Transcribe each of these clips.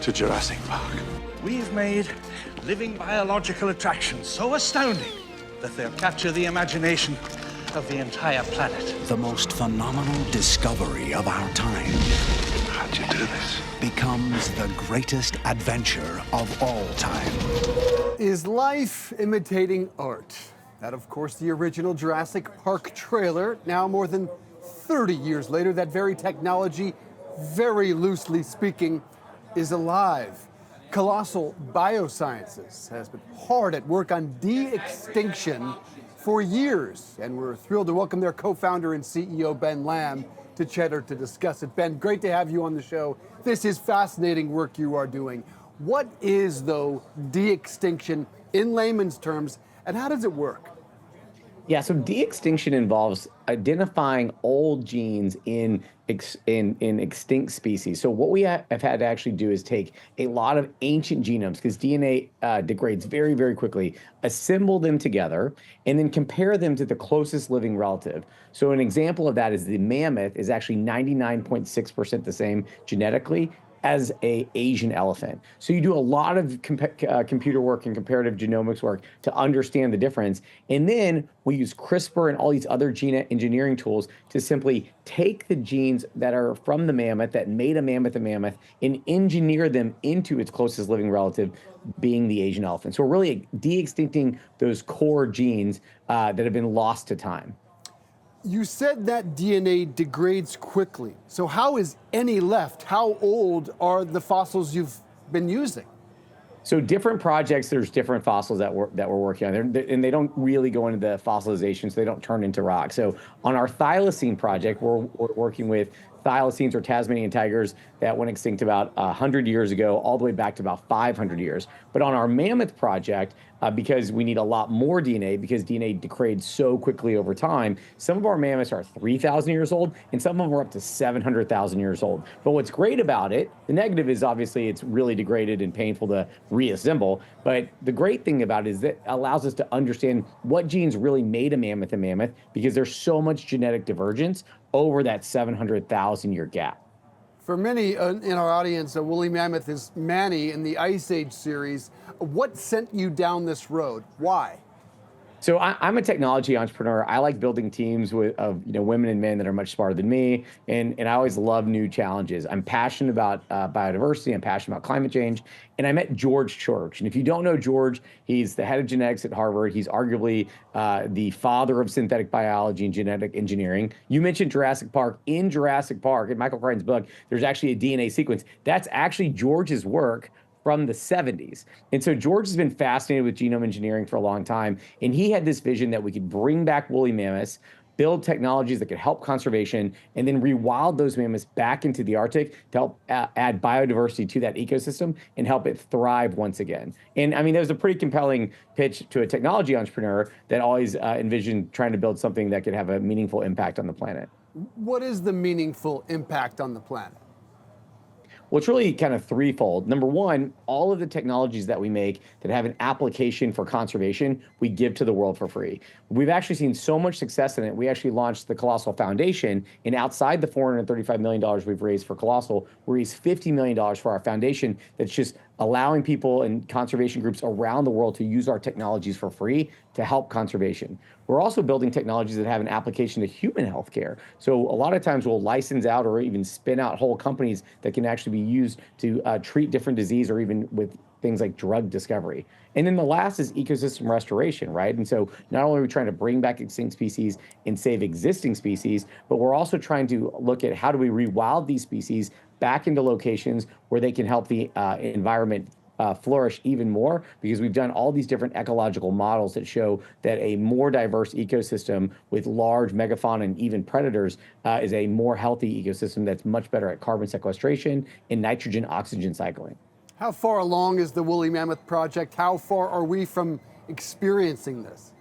to Jurassic Park. We've made living biological attractions so astounding that they'll capture the imagination of the entire planet. The most phenomenal discovery of our time How'd you do this? becomes the greatest adventure of all time. Is life imitating art? That, of course, the original Jurassic Park trailer. Now, more than 30 years later, that very technology, very loosely speaking, is alive. Colossal Biosciences has been hard at work on de-extinction for years, and we're thrilled to welcome their co-founder and CEO, Ben Lamm, to Cheddar to discuss it. Ben, great to have you on the show. This is fascinating work you are doing. What is, though, de-extinction in layman's terms, and how does it work? Yeah, so de-extinction involves identifying old genes in extinct species. So what we have had to actually do is take a lot of ancient genomes, because DNA degrades very, very quickly, assemble them together, and then compare them to the closest living relative. So an example of that is the mammoth is actually 99.6% the same genetically as an Asian elephant. So you do a lot of computer work and comparative genomics work to understand the difference. And then we use CRISPR and all these other gene engineering tools to simply take the genes that are from the mammoth that made a mammoth, and engineer them into its closest living relative, being the Asian elephant. So we're really de-extincting those core genes that have been lost to time. You said that DNA degrades quickly. So how is any left? How old are the fossils you've been using? So different projects, there's different fossils that we're working on, and they don't really go into the fossilization, so they don't turn into rock. So on our Thylacine project, we're working with Thylacines, or Tasmanian tigers, that went extinct about 100 years ago, all the way back to about 500 years. But on our Mammoth project, because we need a lot more DNA, because DNA degrades so quickly over time, some of our mammoths are 3,000 years old, and some of them are up to 700,000 years old. But what's great about it, the negative is obviously it's really degraded and painful to reassemble, but the great thing about it is that it allows us to understand what genes really made a mammoth, because there's so much genetic divergence over that 700,000 year gap. For many in our audience, Willie Mammoth is Manny in the Ice Age series. What sent you down this road? Why? So I'm a technology entrepreneur. I like building teams of women and men that are much smarter than me, and I always love new challenges. I'm passionate about biodiversity. I'm passionate about climate change, and I met George Church. And if you don't know George, he's the head of genetics at Harvard. He's arguably the father of synthetic biology and genetic engineering. You mentioned Jurassic Park. In Jurassic Park, in Michael Crichton's book, there's actually a DNA sequence. That's actually George's work from the 70s. And so George has been fascinated with genome engineering for a long time. And he had this vision that we could bring back woolly mammoths, build technologies that could help conservation, and then rewild those mammoths back into the Arctic to help add biodiversity to that ecosystem and help it thrive once again. And I mean, that was a pretty compelling pitch to a technology entrepreneur that always envisioned trying to build something that could have a meaningful impact on the planet. What is the meaningful impact on the planet? Well, it's really kind of threefold. Number one, all of the technologies that we make that have an application for conservation, we give to the world for free. We've actually seen so much success in it. We actually launched the Colossal Foundation, and outside the $435 million we've raised for Colossal, we raised $50 million for our foundation that's just allowing people and conservation groups around the world to use our technologies for free to help conservation. We're also building technologies that have an application to human healthcare. So a lot of times we'll license out or even spin out whole companies that can actually be used to treat different disease, or even with things like drug discovery. And then the last is ecosystem restoration, right? And so not only are we trying to bring back extinct species and save existing species, but we're also trying to look at how do we rewild these species back into locations where they can help the environment flourish even more, because we've done all these different ecological models that show that a more diverse ecosystem with large megafauna and even predators is a more healthy ecosystem that's much better at carbon sequestration and nitrogen oxygen cycling. How far along is the Willie Mammoth project? How far are we from experiencing this?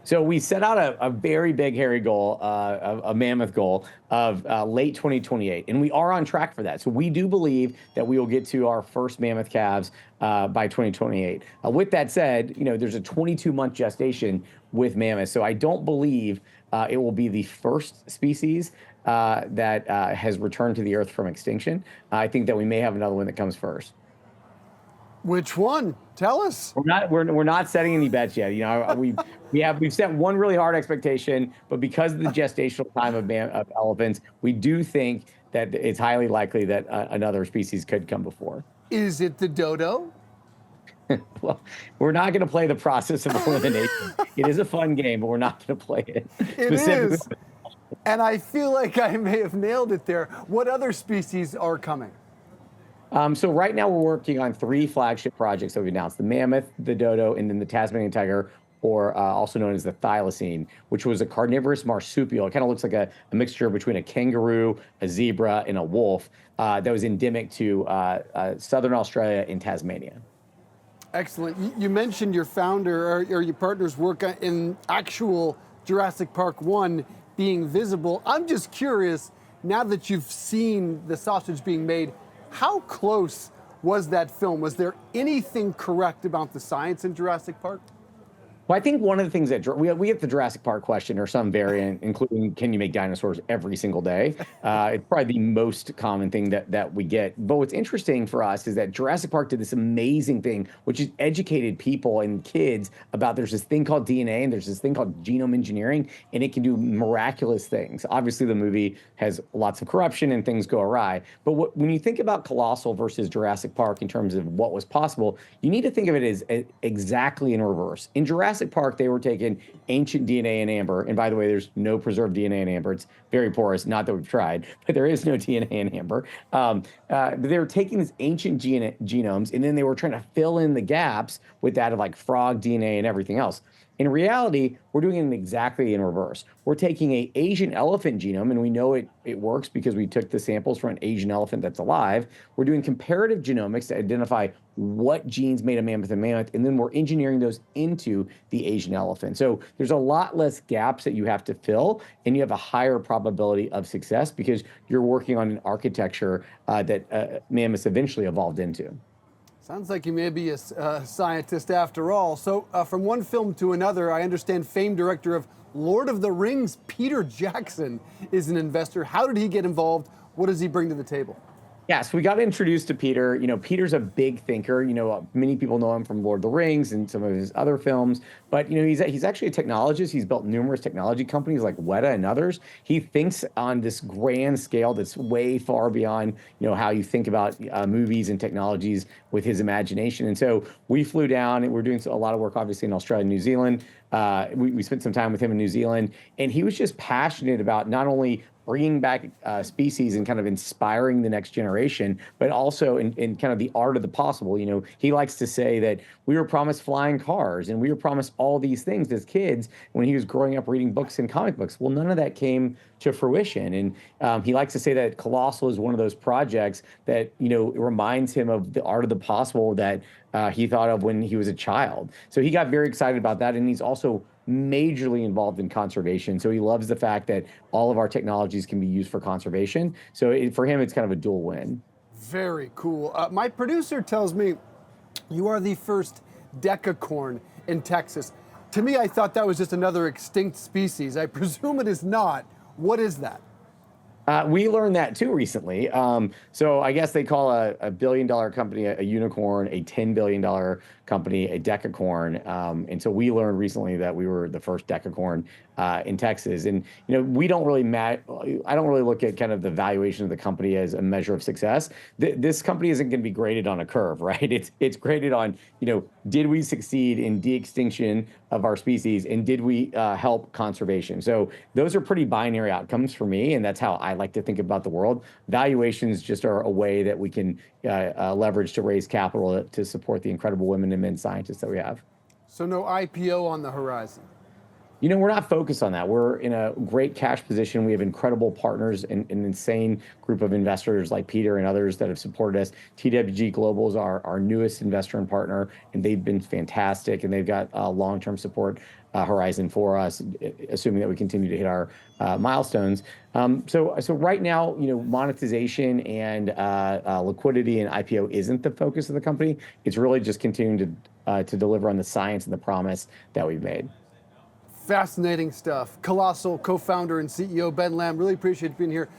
So we set out a very big, hairy goal, a mammoth goal of late 2028, and we are on track for that. So we do believe that we will get to our first mammoth calves by 2028. With that said, there's a 22-month gestation with mammoths, so I don't believe it will be the first species that has returned to the Earth from extinction. I think that we may have another one that comes first. Which one? Tell us. We're not setting any bets yet. You know, we've set one really hard expectation, but because of the gestational time of elephants, we do think that it's highly likely that another species could come before. Is it the dodo? Well, we're not going to play the process of elimination. It is a fun game, but we're not going to play it. It is. And I feel like I may have nailed it there. What other species are coming? So right now we're working on 3 flagship projects that we've announced: the mammoth, the dodo, and then the Tasmanian tiger, or also known as the Thylacine, which was a carnivorous marsupial. It kind of looks like a mixture between a kangaroo, a zebra, and a wolf that was endemic to southern Australia and Tasmania. Excellent. You mentioned your founder or your partner's work in actual Jurassic Park 1 being visible. I'm just curious, now that you've seen the sausage being made, how close was that film? Was there anything correct about the science in Jurassic Park? Well, I think one of the things that we get the Jurassic Park question, or some variant, including can you make dinosaurs every single day? It's probably the most common thing that we get. But what's interesting for us is that Jurassic Park did this amazing thing, which is educated people and kids about there's this thing called DNA and there's this thing called genome engineering, and it can do miraculous things. Obviously, the movie has lots of corruption and things go awry. But when you think about Colossal versus Jurassic Park in terms of what was possible, you need to think of it as exactly in reverse. In Jurassic Park, they were taking ancient DNA in amber. And by the way, there's no preserved DNA in amber. It's very porous. Not that we've tried, but there is no DNA in amber. But they were taking these ancient genomes, and then they were trying to fill in the gaps with that of like frog DNA and everything else. In reality, we're doing it exactly in reverse. We're taking an Asian elephant genome, and we know it works because we took the samples from an Asian elephant that's alive. We're doing comparative genomics to identify what genes made a mammoth a mammoth, and then we're engineering those into the Asian elephant. So there's a lot less gaps that you have to fill, and you have a higher probability of success because you're working on an architecture that mammoths eventually evolved into. Sounds like you may be a scientist after all. So from one film to another, I understand famed director of Lord of the Rings, Peter Jackson, is an investor. How did he get involved? What does he bring to the table? Yeah, so we got introduced to Peter. You know, Peter's a big thinker. You know, many people know him from Lord of the Rings and some of his other films. But, you know, he's actually a technologist. He's built numerous technology companies like Weta and others. He thinks on this grand scale that's way far beyond, you know, how you think about movies and technologies with his imagination. And so we flew down, and we're doing a lot of work, obviously, in Australia and New Zealand. We spent some time with him in New Zealand, and he was just passionate about not only bringing back species and kind of inspiring the next generation, but also in kind of the art of the possible. You know, he likes to say that we were promised flying cars and we were promised all these things as kids when he was growing up reading books and comic books. Well, none of that came to fruition. And he likes to say that Colossal is one of those projects that, you know, reminds him of the art of the possible that he thought of when he was a child. So he got very excited about that. And he's also majorly involved in conservation. So he loves the fact that all of our technologies can be used for conservation. So for him, it's kind of a dual win. Very cool. My producer tells me you are the first Decacorn in Texas. To me, I thought that was just another extinct species. I presume it is not. What is that? We learned that too recently. So I guess they call a billion-dollar company a unicorn, a $10 billion company a decacorn. And so we learned recently that we were the first decacorn in Texas. And you know, we don't really I don't really look at kind of the valuation of the company as a measure of success. This company isn't going to be graded on a curve, right? It's graded on, you know, did we succeed in de-extinction of our species, and did we help conservation? So those are pretty binary outcomes for me, and that's how I like to think about the world. Valuations just are a way that we can leverage to raise capital to support the incredible women and men scientists that we have. So no IPO on the horizon? You know, we're not focused on that. We're in a great cash position. We have incredible partners and an insane group of investors like Peter and others that have supported us. TWG Global is our newest investor and partner, and they've been fantastic, and they've got a long-term support horizon for us, assuming that we continue to hit our milestones. So right now, you know, monetization and liquidity and IPO isn't the focus of the company. It's really just continuing to deliver on the science and the promise that we've made. Fascinating stuff. Colossal co-founder and CEO Ben Lamm, really appreciate you being here.